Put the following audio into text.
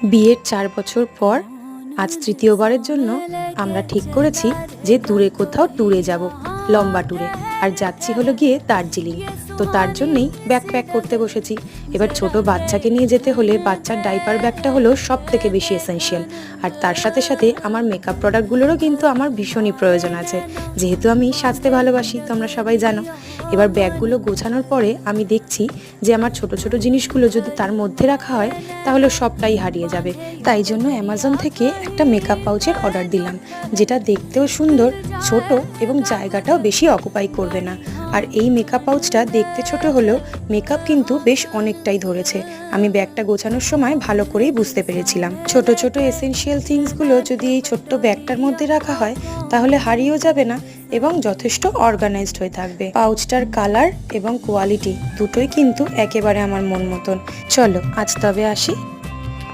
বিয়ের ৪ বছর পর আজ তৃতীয়বারের জন্য আমরা ঠিক করেছি যে দূরে কোথাও ট্যুরে যাব, লম্বা ট্যুরে। আর যাচ্ছি হলো গিয়ে দার্জিলিং। তো তার জন্যই ব্যাগ প্যাক করতে বসেছি। এবার ছোট বাচ্চাকে নিয়ে যেতে হলে বাচ্চার ডাইপার ব্যাগটা হলো সব থেকে বেশি এসেনশিয়াল। আর তার সাথে সাথে আমার মেকআপ প্রোডাক্টগুলোরও কিন্তু আমার ভীষণই প্রয়োজন আছে, যেহেতু আমি সাজতে ভালোবাসি, তোমরা সবাই জানো। এবার ব্যাগগুলো গোছানোর পরে আমি দেখছি যে আমার ছোট ছোট জিনিসগুলো যদি তার মধ্যে রাখা হয় তাহলে সবটাই হারিয়ে যাবে। তাই জন্য অ্যামাজন থেকে একটা মেকআপ পাউচের অর্ডার দিলাম, যেটা দেখতেও সুন্দর, ছোট এবং জায়গাটাও বেশি অকুপাই করবে না। আর এই মেকআপ পাউচটা দেখতে ছোট হলেও মেকআপ কিন্তু বেশ অনেকটাই ধরেছে। আমি ব্যাগটা গোছানোর সময় ভালো করেই বুঝতে পেরেছিলাম। ছোট ছোট এসেনশিয়াল থিংসগুলো যদি এই ছোট্ট ব্যাগটার মধ্যে রাখা হয় তাহলে হারিয়েও যাবে না এবং যথেষ্ট অর্গানাইজড হয়ে থাকবে। পাউচটার কালার এবং কোয়ালিটি দুটোই কিন্তু একেবারে আমার মন মতন। চলো আজ তবে আসি।